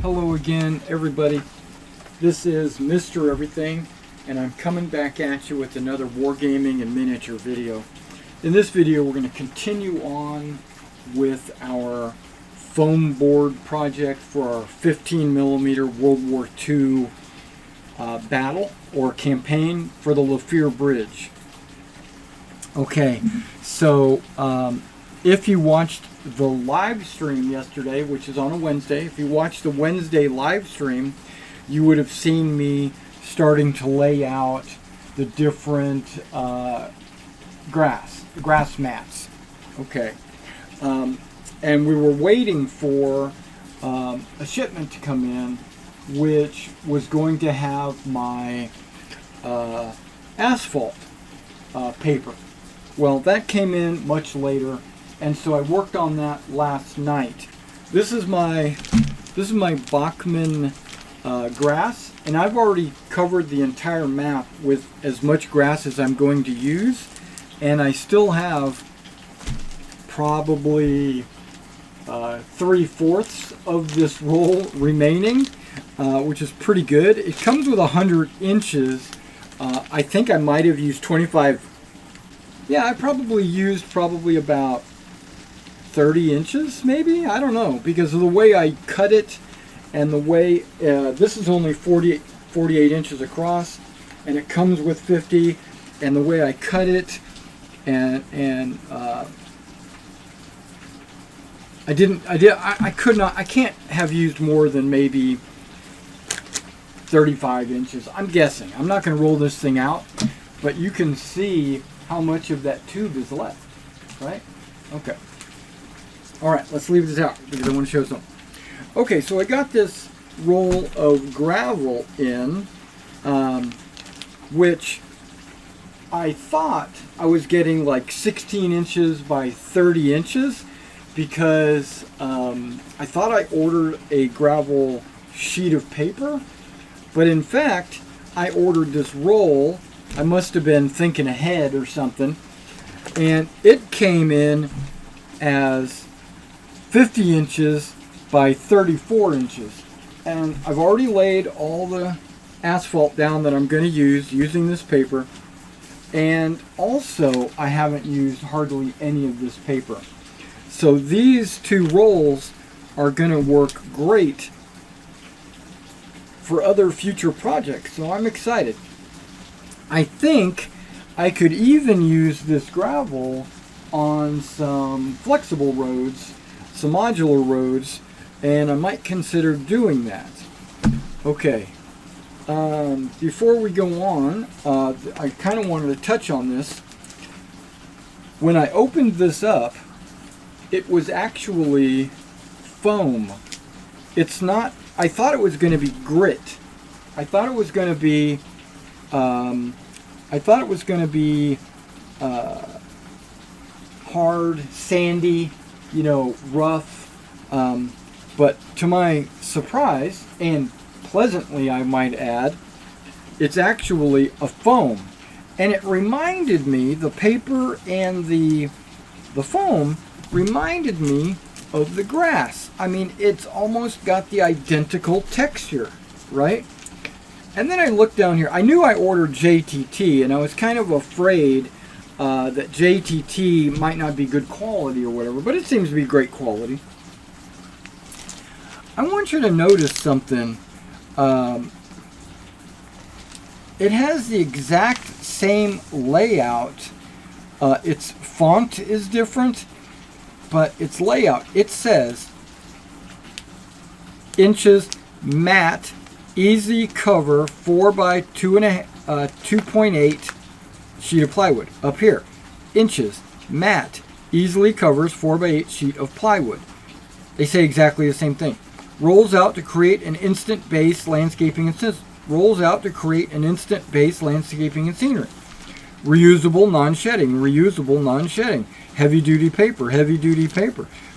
Hello again, everybody. This is Mr. Everything, and I'm coming back at you with another Wargaming and miniature video. In this video, we're going to continue on with our foam board project for our 15mm World War II battle or campaign for the Lafier Bridge. Okay, so if you watched the live stream yesterday, which is on a Wednesday, if you watched the Wednesday live stream, you would have seen me starting to lay out the different grass mats. Okay, and we were waiting for a shipment to come in, which was going to have my asphalt paper. Well, that came in much later, and so I worked on that last night. This is my Bachmann grass, and I've already covered the entire map with as much grass as I'm going to use, and I still have probably 3/4 of this roll remaining, which is pretty good. It comes with 100 inches. I think I might have used 25. Yeah, I probably used about 30 inches, maybe? I don't know, because of the way I cut it and the way, this is only 48 inches across, and it comes with 50, and the way I cut it, I can't have used more than maybe 35 inches. I'm guessing. I'm not going to roll this thing out, but you can see how much of that tube is left, right? Okay. All right, let's leave this out because I want to show something. Okay, so I got this roll of gravel in, which I thought I was getting like 16 inches by 30 inches because I thought I ordered a gravel sheet of paper, but in fact, I ordered this roll. I must have been thinking ahead or something, and it came in as 50 inches by 34 inches, and I've already laid all the asphalt down that I'm going to use using this paper, and also I haven't used hardly any of this paper. So these two rolls are going to work great for other future projects, so I'm excited. I think I could even use this gravel on some flexible roads, some modular roads, and I might consider doing that. Okay, before we go on, I kind of wanted to touch on this. When I opened this up, it was actually foam. It's not, I thought it was going to be grit. I thought it was going to be hard, sandy, rough. But to my surprise, and pleasantly I might add, it's actually a foam. And it reminded me, the paper and the foam reminded me of the grass. I mean, it's almost got the identical texture, right? And then I looked down here. I knew I ordered JTT, and I was kind of afraid that JTT might not be good quality or whatever, but it seems to be great quality. I want you to notice something. It has the exact same layout. Its font is different, but its layout, it says inches matte easy cover 4x2.8 sheet of plywood. Up here, inches matte easily covers 4x8 sheet of plywood. They say exactly the same thing. Rolls out to create an instant base landscaping and scenery. Reusable, non-shedding. Reusable, non-shedding. Heavy-duty paper.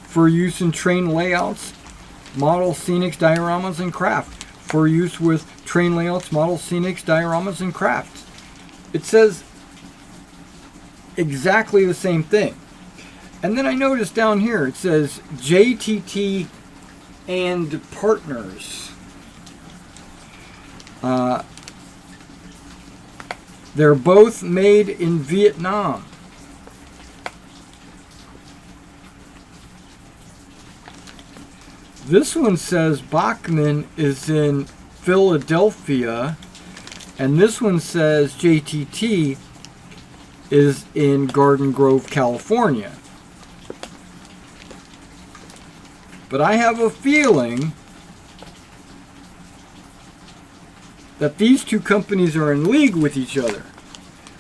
For use in train layouts, model scenics, dioramas, and craft. For use with train layouts, model scenics, dioramas, and crafts. It says exactly the same thing. And then I noticed down here it says JTT and Partners. They're both made in Vietnam. This one says Bachman is in Philadelphia, and this one says JTT is in Garden Grove, California. But I have a feeling that these two companies are in league with each other.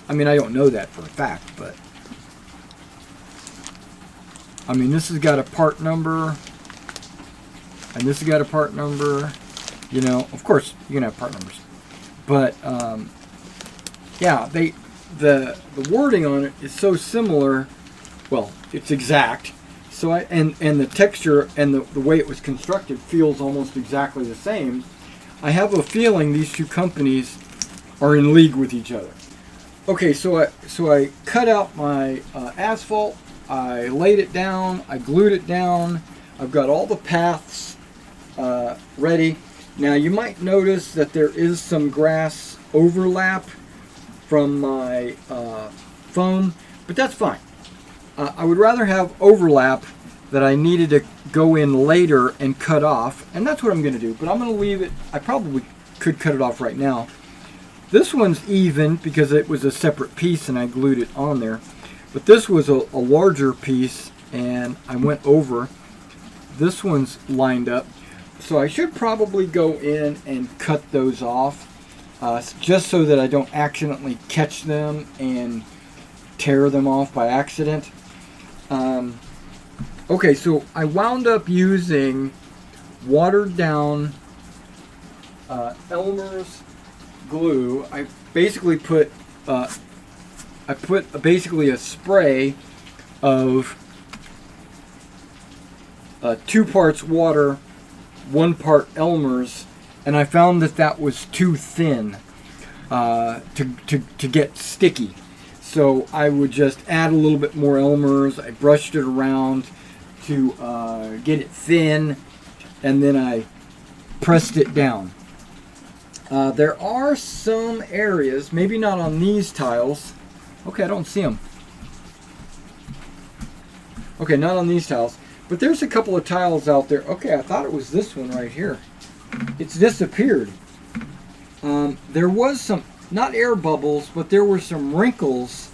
I mean, I don't know that for a fact, but I mean, this has got a part number, and this has got a part number. You know, of course, you can have part numbers, but yeah, the wording on it is so similar. Well, it's exact. So and the texture and the way it was constructed feels almost exactly the same. I have a feeling these two companies are in league with each other. Okay, so I cut out my asphalt. I laid it down. I glued it down. I've got all the paths ready. Now you might notice that there is some grass overlap from my phone, but that's fine. I would rather have overlap that I needed to go in later and cut off, and that's what I'm going to do. But I'm going to leave it. I probably could cut it off right now. This one's even because it was a separate piece and I glued it on there. But this was a larger piece and I went over. This one's lined up. So I should probably go in and cut those off just so that I don't accidentally catch them and tear them off by accident. Okay, so I wound up using watered down Elmer's glue. I basically put basically a spray of 2 parts water, 1 part Elmer's, and I found that was too thin to get sticky. So I would just add a little bit more Elmer's. I brushed it around to get it thin, and then I pressed it down. There are some areas, maybe not on these tiles. Okay, I don't see them. Okay, not on these tiles. But there's a couple of tiles out there. Okay, I thought it was this one right here. It's disappeared. There was some, not air bubbles, but there were some wrinkles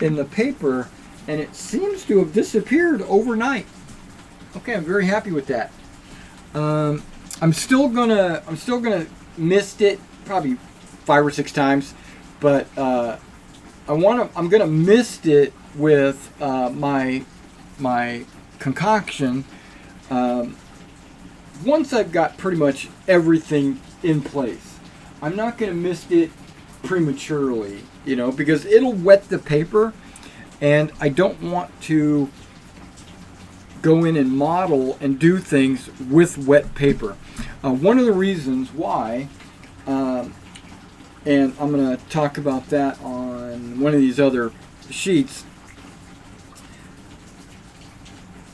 in the paper, and it seems to have disappeared overnight. Okay, I'm very happy with that. I'm still gonna mist it probably 5 or 6 times, but I'm gonna mist it with my concoction once I've got pretty much everything in place. I'm not gonna mist it prematurely, you know, because it'll wet the paper, and I don't want to go in and model and do things with wet paper. One of the reasons why, and I'm going to talk about that on one of these other sheets,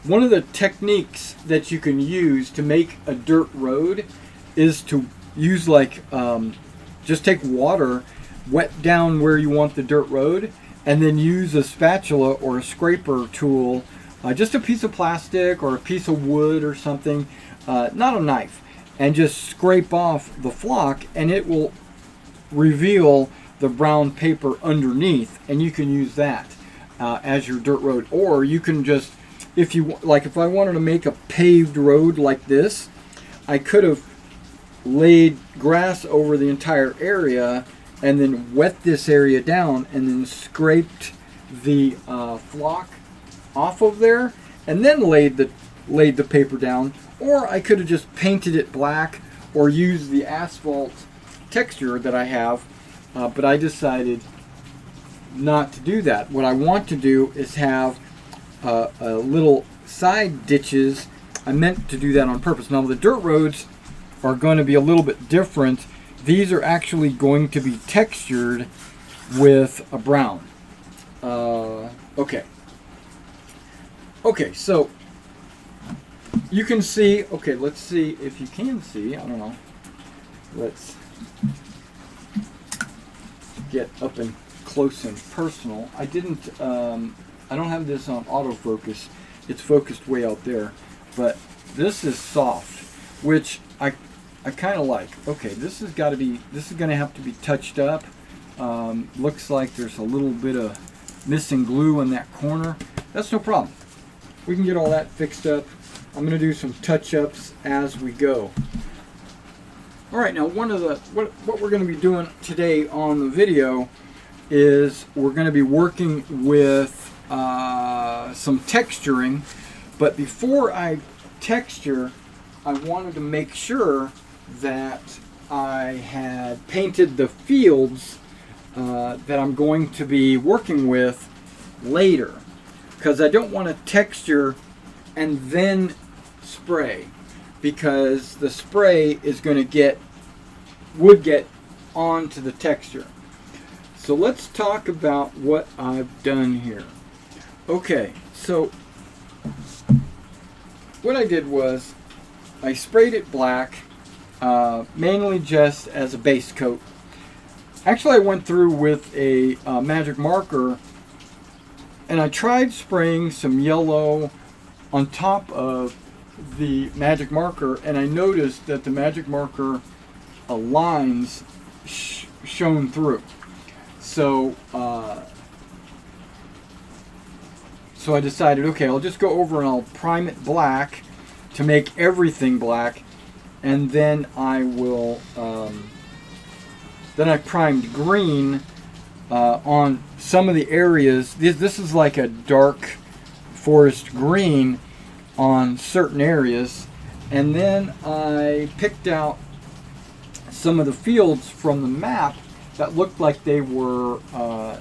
one of the techniques that you can use to make a dirt road is to use just take water, wet down where you want the dirt road, and then use a spatula or a scraper tool, just a piece of plastic or a piece of wood or something, not a knife, and just scrape off the flock, and it will reveal the brown paper underneath, and you can use that as your dirt road. Or you can just, if I wanted to make a paved road like this, I could have laid grass over the entire area and then wet this area down and then scraped the flock off of there and then laid the paper down. Or I could have just painted it black or used the asphalt texture that I have, but I decided not to do that. What I want to do is have a little side ditches. I meant to do that on purpose. Now the dirt roads are going to be a little bit different. These are actually going to be textured with a brown. Okay, so you can see, okay, let's see if you can see, I don't know. Let's get up and close and personal. I don't have this on autofocus. It's focused way out there, but this is soft, which I kind of like. Okay, this is going to have to be touched up. Looks like there's a little bit of missing glue in that corner. That's no problem. We can get all that fixed up. I'm going to do some touch-ups as we go. All right, now what we're going to be doing today on the video is we're going to be working with some texturing, but before I texture, I wanted to make sure that I had painted the fields that I'm going to be working with later, because I don't want to texture and then spray, because the spray is going to would get onto the texture. So let's talk about what I've done here. Okay, so what I did was I sprayed it black, mainly just as a base coat. Actually, I went through with a magic marker and I tried spraying some yellow on top of the magic marker, and I noticed that the magic marker lines shone through. So I decided, okay, I'll just go over and I'll prime it black to make everything black, and then I will then I primed green on some of the areas. This is like a dark forest green on certain areas, and then I picked out some of the fields from the map that looked like they were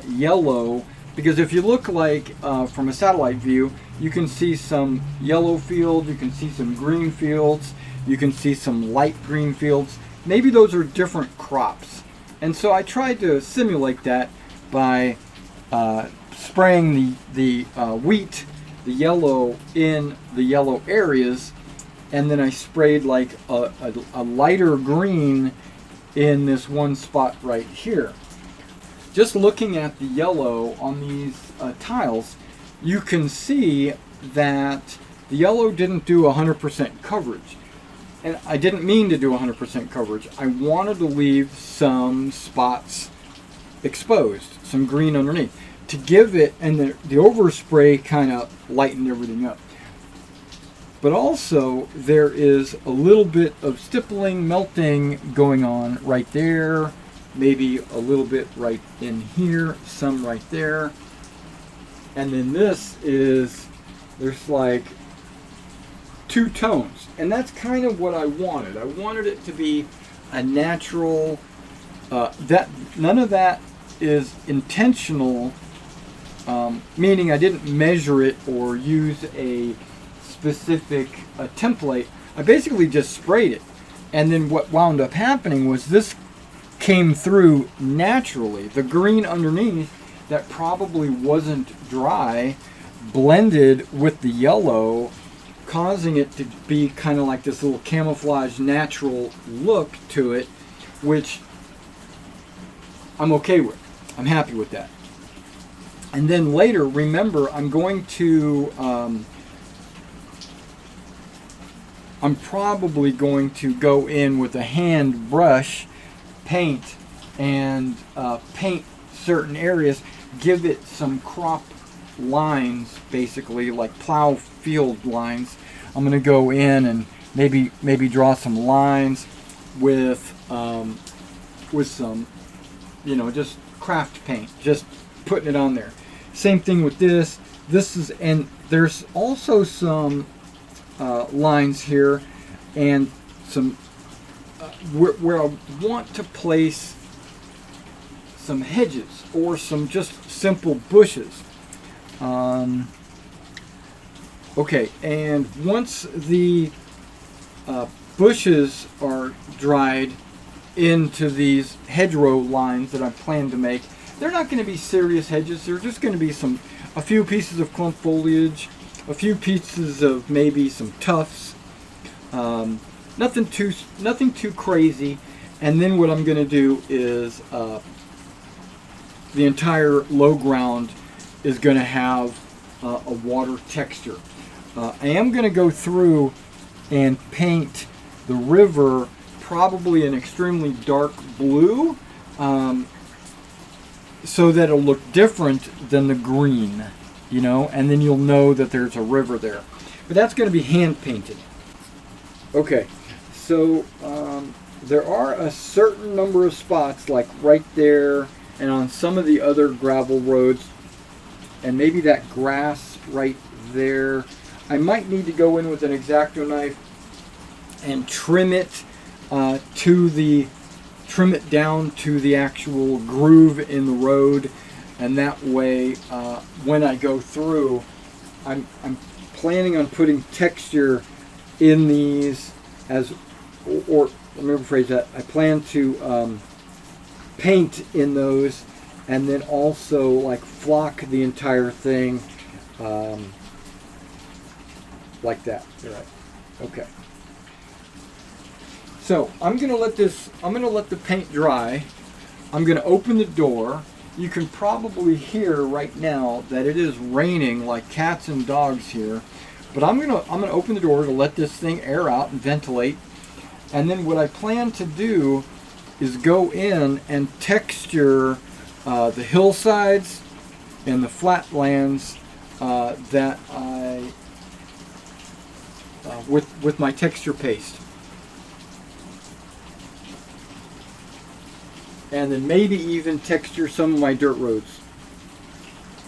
yellow, because if you look like from a satellite view, you can see some yellow fields, you can see some green fields, you can see some light green fields. Maybe those are different crops. And so I tried to simulate that by spraying the wheat, the yellow, in the yellow areas, and then I sprayed like a lighter green in this one spot right here. Just looking at the yellow on these tiles, you can see that the yellow didn't do 100% coverage. And I didn't mean to do 100% coverage. I wanted to leave some spots exposed, some green underneath, to give it, and the overspray kind of lightened everything up. But also, there is a little bit of stippling, melting going on right there, maybe a little bit right in here, some right there. And then this is, there's like two tones. And that's kind of what I wanted. I wanted it to be a natural, none of that is intentional, meaning I didn't measure it or use a specific template. I basically just sprayed it, and then what wound up happening was this came through naturally. The green underneath that probably wasn't dry blended with the yellow, causing it to be kind of like this little camouflage natural look to it, which I'm okay with. I'm happy with that. And then later, remember, I'm going to I'm probably going to go in with a hand brush paint and paint certain areas, give it some crop lines, basically like plow field lines. I'm going to go in and maybe draw some lines with some, just craft paint, just putting it on there. Same thing with this. This is, and there's also some lines here, and some where I want to place some hedges or some just simple bushes. Okay, and once the bushes are dried into these hedgerow lines that I plan to make, they're not going to be serious hedges. They're just going to be a few pieces of clump foliage, a few pieces of maybe some tufts, Nothing too crazy. And then what I'm going to do is the entire low ground is going to have a water texture. I am going to go through and paint the river probably an extremely dark blue, so that it'll look different than the green, you know, and then you'll know that there's a river there. But that's going to be hand painted. Okay, so there are a certain number of spots, like right there and on some of the other gravel roads, and maybe that grass right there. I might need to go in with an X-Acto knife and trim it down to the actual groove in the road, and that way when I go through, I'm planning on putting texture in these or let me rephrase that. I plan to paint in those, and then also like flock the entire thing like that. Right. Okay. So I'm gonna let the paint dry. I'm gonna open the door. You can probably hear right now that it is raining like cats and dogs here, but I'm gonna open the door to let this thing air out and ventilate. And then what I plan to do is go in and texture the hillsides and the flatlands that I with my texture paste. And then maybe even texture some of my dirt roads.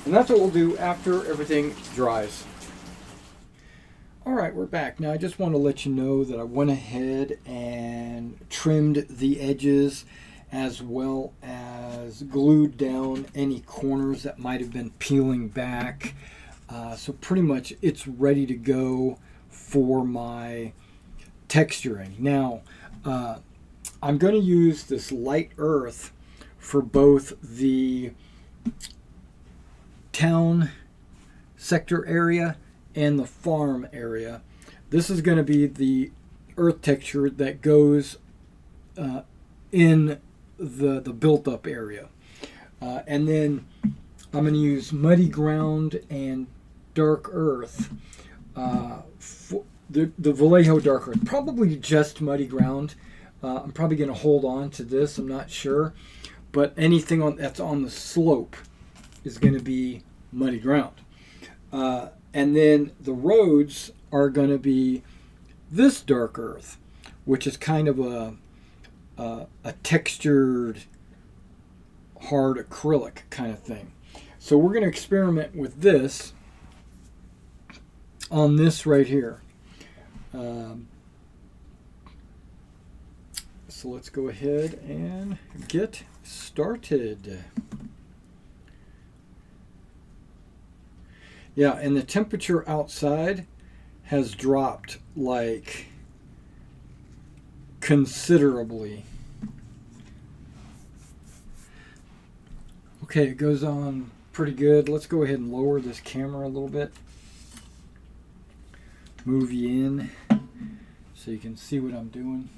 And that's what we'll do after everything dries. Alright, we're back. Now I just want to let you know that I went ahead and trimmed the edges as well as glued down any corners that might have been peeling back. So pretty much it's ready to go for my texturing. Now, I'm going to use this light earth for both the town sector area and the farm area. This is going to be the earth texture that goes in the built up area. And then I'm going to use muddy ground and dark earth. For the Vallejo dark earth, probably just muddy ground. I'm probably going to hold on to this, I'm not sure. But anything that's on the slope is going to be muddy ground. And then the roads are going to be this dark earth, which is kind of a textured, hard acrylic kind of thing. So we're going to experiment with this on this right here. So let's go ahead and get started. Yeah, and the temperature outside has dropped like considerably. Okay, it goes on pretty good. Let's go ahead and lower this camera a little bit. Move you in so you can see what I'm doing.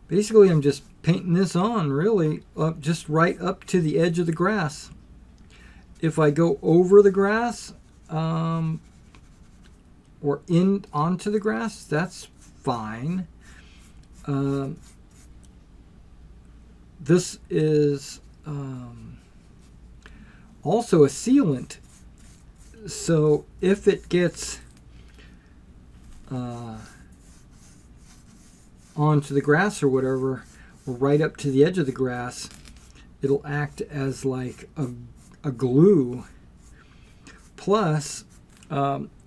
Basically, I'm just painting this on, really, just right up to the edge of the grass. If I go over the grass or in onto the grass, that's fine. This is also a sealant, so if it gets onto the grass or whatever, or right up to the edge of the grass, it'll act as like a glue. Plus,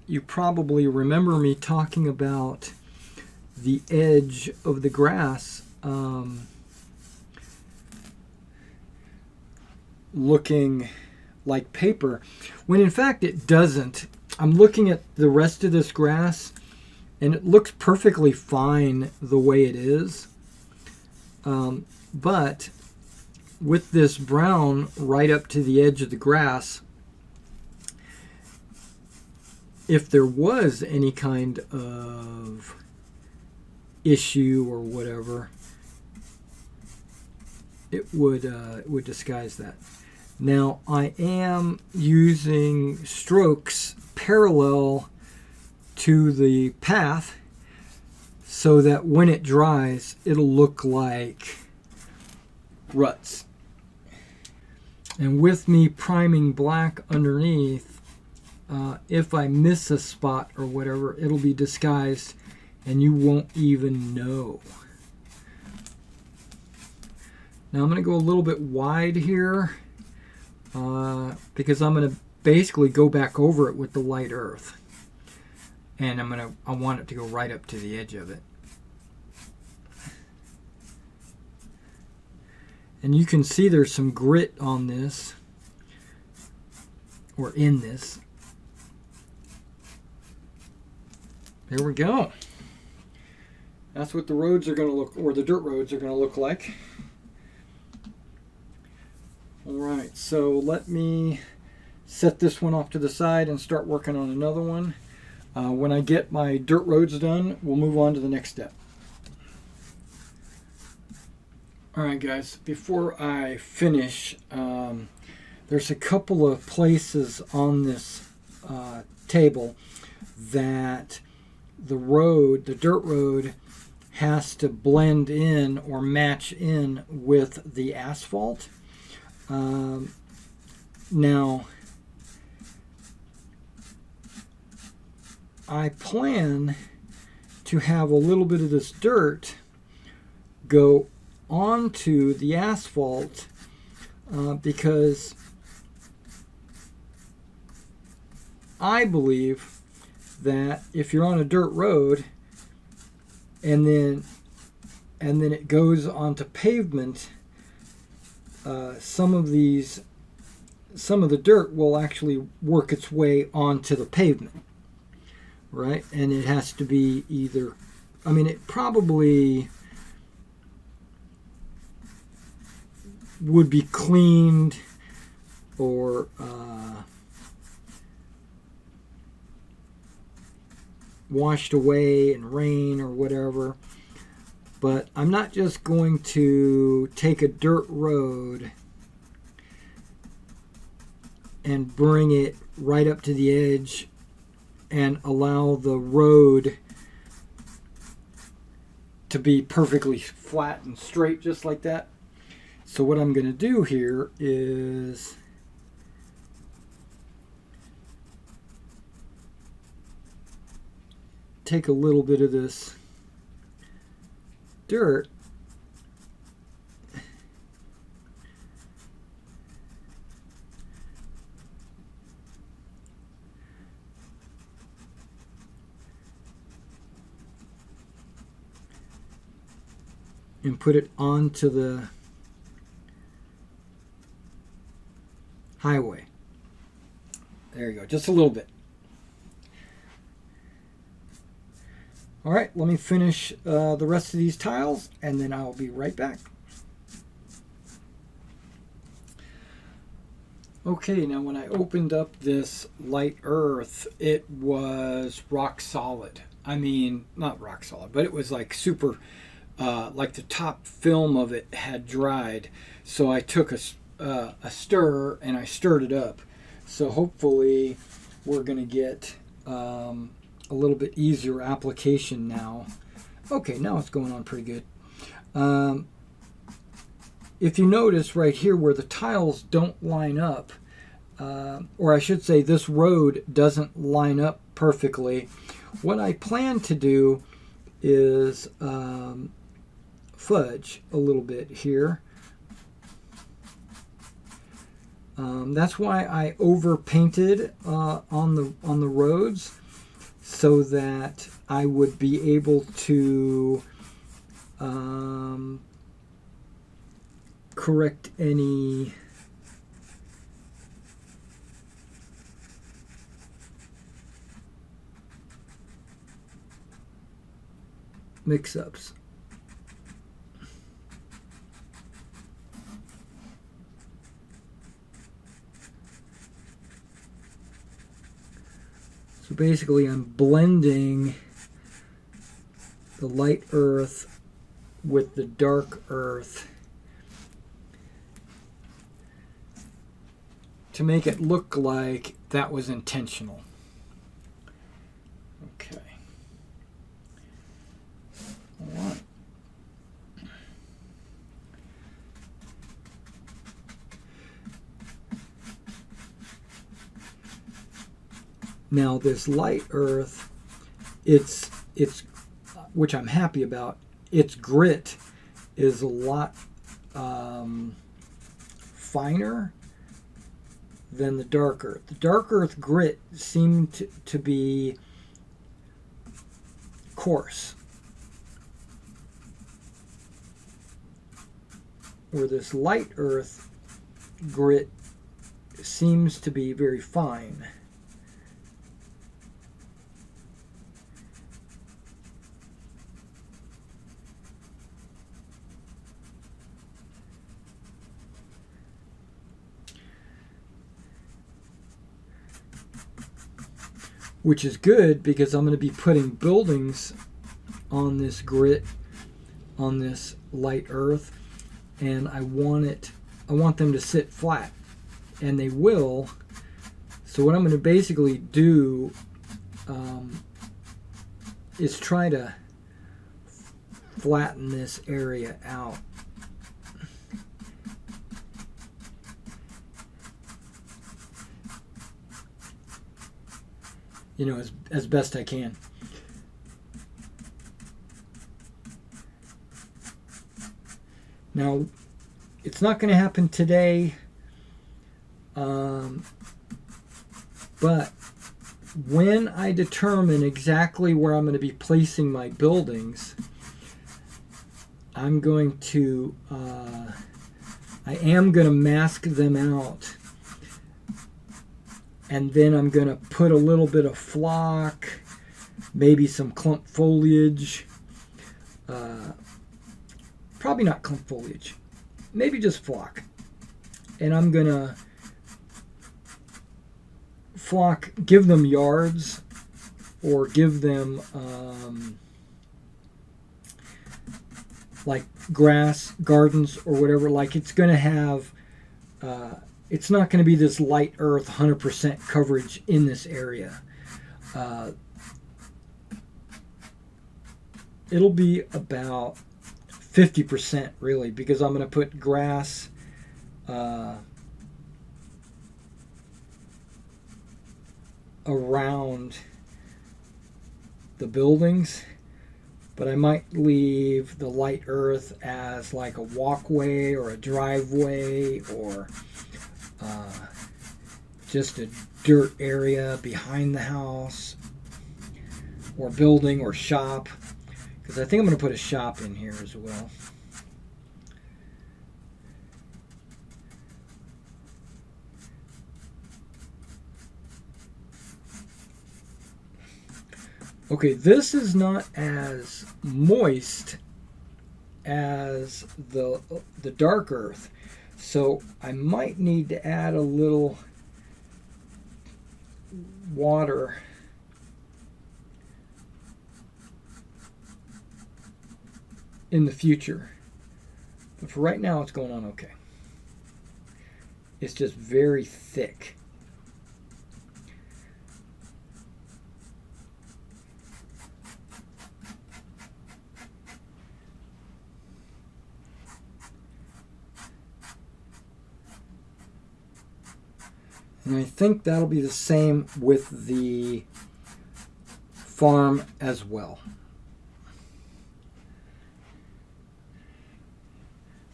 you probably remember me talking about the edge of the grass looking like paper, when in fact it doesn't. I'm looking at the rest of this grass and it looks perfectly fine the way it is. But with this brown right up to the edge of the grass, if there was any kind of issue or whatever, it would disguise that. Now I am using strokes parallel to the path so that when it dries, it'll look like ruts. And with me priming black underneath, if I miss a spot or whatever, it'll be disguised and you won't even know. Now I'm going to go a little bit wide here because I'm going to basically go back over it with the light earth. And I want it to go right up to the edge of it. And you can see there's some grit on this, or in this. There we go. That's what the roads are going to look, or the dirt roads are going to look like. All right, so let me set this one off to the side and start working on another one. When I get my dirt roads done, we'll move on to the next step. All right, guys, before I finish, there's a couple of places on this table that the dirt road has to blend in or match in with the asphalt. Now, I plan to have a little bit of this dirt go onto the asphalt because I believe that if you're on a dirt road and then it goes onto pavement, some of the dirt will actually work its way onto the pavement, right? And it has to be either, I mean, it probably would be cleaned or washed away in rain or whatever. But I'm not just going to take a dirt road and bring it right up to the edge and allow the road to be perfectly flat and straight just like that. So what I'm going to do here is take a little bit of this dirt and put it onto the highway. There you go, just a little bit. All right, let me finish the rest of these tiles and then I'll be right back. Okay, now when I opened up this light earth, it was rock solid. I mean, not rock solid, but it was like super, like the top film of it had dried. So I took a stir and I stirred it up. So hopefully we're going to get a little bit easier application now. Okay, now it's going on pretty good. If you notice right here where the tiles don't line up, or I should say this road doesn't line up perfectly, what I plan to do is fudge a little bit here. That's why I over painted on the roads, so that I would be able to correct any mix-ups. So basically I'm blending the light earth with the dark earth to make it look like that was intentional. Okay. All right. Now this light earth, it's which I'm happy about, its grit is a lot finer than the dark earth. The dark earth grit seemed to be coarse, where this light earth grit seems to be very fine. Which is good because I'm going to be putting buildings on this grit, on this light earth, and I want them to sit flat, and they will. So what I'm going to basically do is try to flatten this area out. You know, as best I can. Now, it's not going to happen today, but when I determine exactly where I'm going to be placing my buildings, I'm going to, I am going to mask them out. And then I'm going to put a little bit of flock, maybe some clump foliage. Probably not clump foliage. Maybe just flock. And I'm going to flock, give them yards, or give them like grass, gardens, or whatever. Like it's going to have... it's not going to be this light earth 100% coverage in this area. It'll be about 50% really, because I'm going to put grass around the buildings, but I might leave the light earth as like a walkway or a driveway, or just a dirt area behind the house or building or shop, because I think I'm going to put a shop in here as well. Okay, this is not as moist as the dark earth, so I might need to add a little water in the future. But for right now, it's going on okay. It's just very thick. And I think that'll be the same with the farm as well.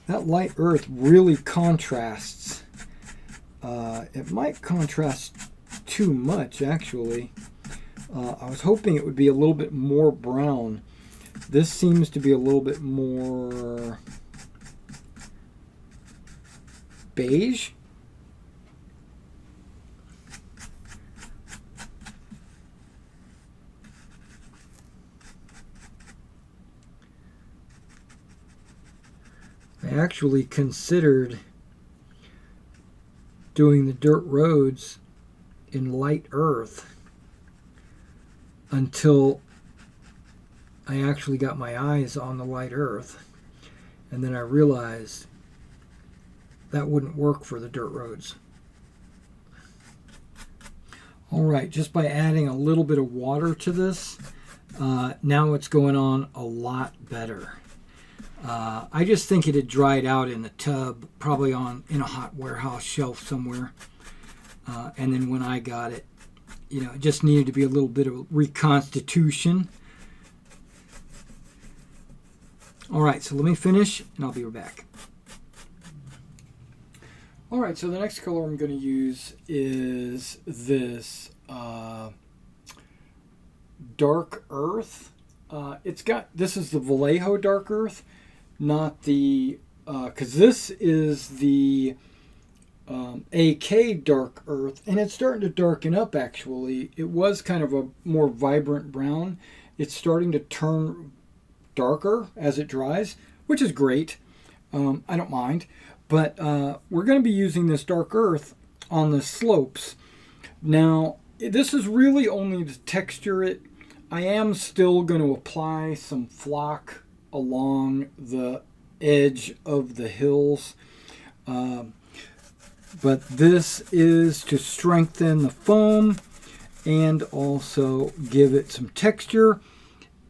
That light earth really contrasts. It might contrast too much, actually. I was hoping it would be a little bit more brown. This seems to be a little bit more beige. I actually considered doing the dirt roads in light earth, until I actually got my eyes on the light earth. And then I realized that wouldn't work for the dirt roads. All right, just by adding a little bit of water to this, now it's going on a lot better. I just think it had dried out in the tub, probably in a hot warehouse shelf somewhere. And then when I got it, it just needed to be a little bit of reconstitution. All right, so let me finish, and I'll be right back. All right, so the next color I'm going to use is this dark earth. This is the Vallejo dark earth, not the, because this is the AK dark earth, and it's starting to darken up actually. It was kind of a more vibrant brown. It's starting to turn darker as it dries, which is great. I don't mind. But we're going to be using this dark earth on the slopes. Now, this is really only to texture it. I am still going to apply some flock along the edge of the hills. But this is to strengthen the foam and also give it some texture.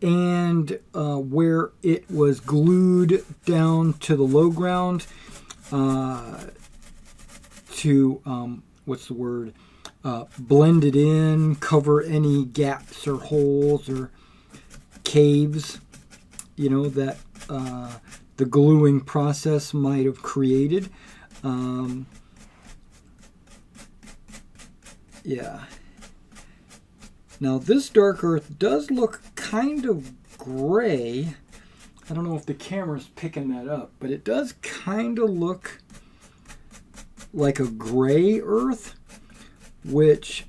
And where it was glued down to the low ground, blend it in, cover any gaps or holes or caves, that the gluing process might have created. Yeah. Now this dark earth does look kind of gray. I don't know if the camera's picking that up, but it does kind of look like a gray earth, which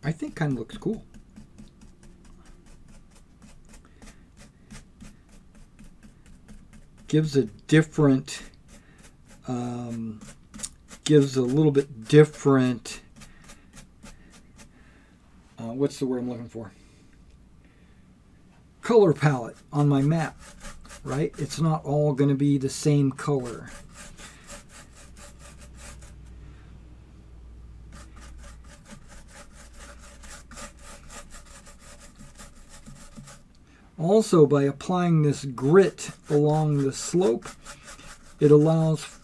I think kind of looks cool. Gives a little bit different, what's the word I'm looking for? Color palette on my map, right? It's not all going to be the same color. Also, by applying this grit along the slope, it allows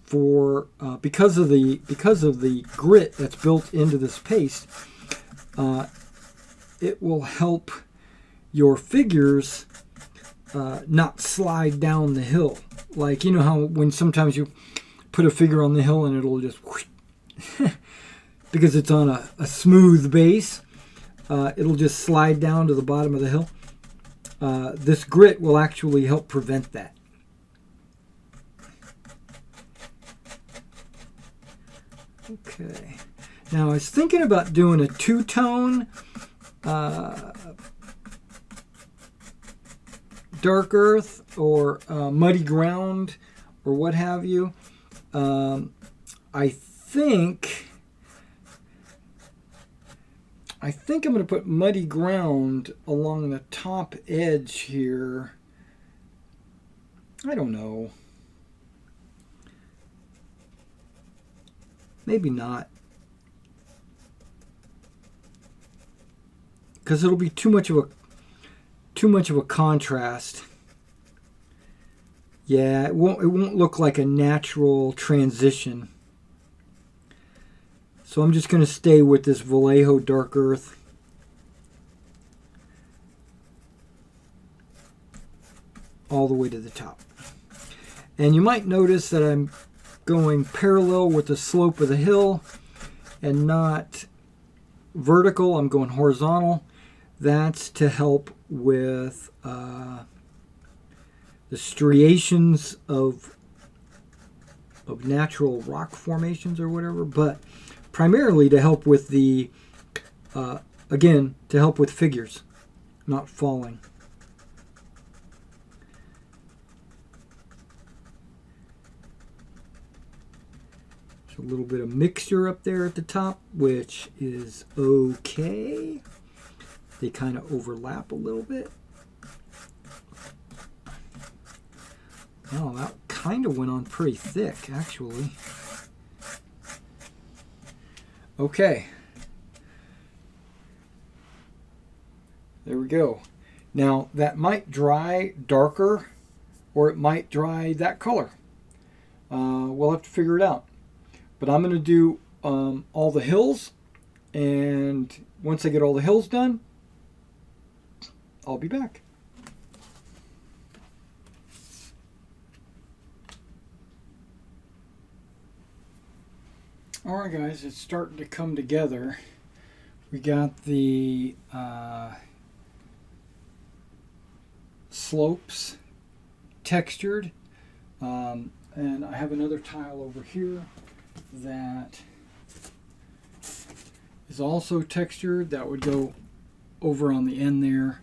for because of the grit that's built into this paste, it will help your figures not slide down the hill. Like, how when sometimes you put a figure on the hill and it'll just whoosh, because it's on a smooth base, it'll just slide down to the bottom of the hill. This grit will actually help prevent that. Okay. Now I was thinking about doing a two-tone dark earth or muddy ground or what have you. I think I'm going to put muddy ground along the top edge here. I don't know. Maybe not. Because it'll be too much of a contrast. Yeah, it won't look like a natural transition. So I'm just going to stay with this Vallejo dark earth. All the way to the top. And you might notice that I'm going parallel with the slope of the hill and not vertical. I'm going horizontal. That's to help with the striations of natural rock formations or whatever, but primarily to help with the, again, to help with figures not falling. a little bit of mixture up there at the top, which is okay. They kind of overlap a little bit. Oh, that kind of went on pretty thick, actually. Okay. There we go. Now, that might dry darker, or it might dry that color. We'll have to figure it out. But I'm going to do all the hills, and once I get all the hills done, I'll be back. Alright guys, it's starting to come together. We got the slopes textured, and I have another tile over here that is also textured. That would go over on the end there.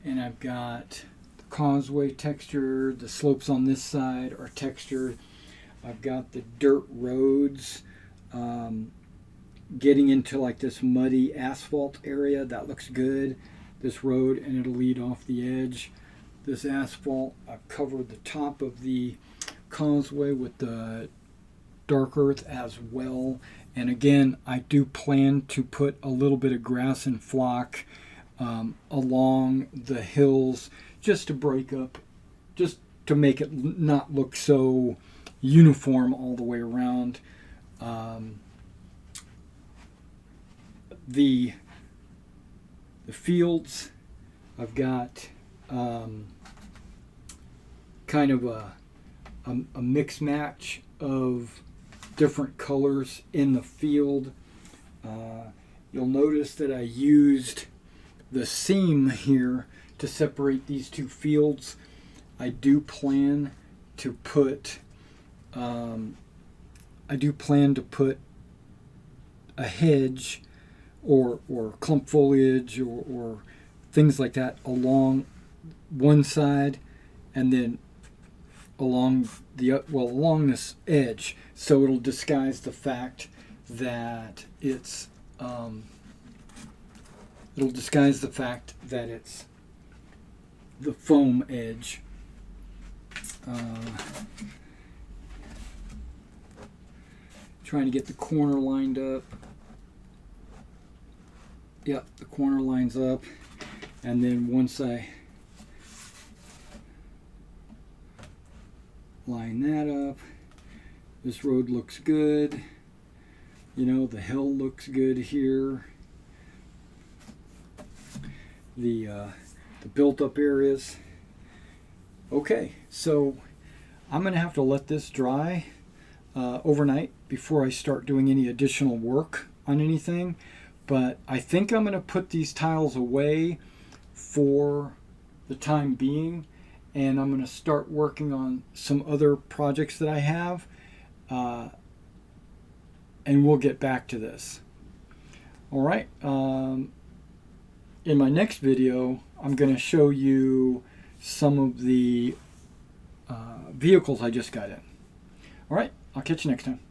And I've got the causeway textured. The slopes on this side are textured. I've got the dirt roads getting into like this muddy asphalt area. That looks good. This road, and it'll lead off the edge. This asphalt, I've covered the top of the causeway with the dark earth as well. And again, I do plan to put a little bit of grass and flock along the hills, just to break up, just to make it not look so uniform all the way around. The fields, I've got kind of a mix match of different colors in the field. You'll notice that I used the seam here to separate these two fields. I do plan to put a hedge or clump foliage or things like that along one side, and then along this edge, so it'll disguise the fact that it's the foam edge. Trying to get the corner lined up. Yep, the corner lines up, and then once I line that up, this road looks good. You know, the hill looks good here. The built-up areas. Okay, so I'm going to have to let this dry overnight before I start doing any additional work on anything. But I think I'm going to put these tiles away for the time being, and I'm going to start working on some other projects that I have, and we'll get back to this. All right. In my next video, I'm going to show you some of the vehicles I just got in. All right. I'll catch you next time.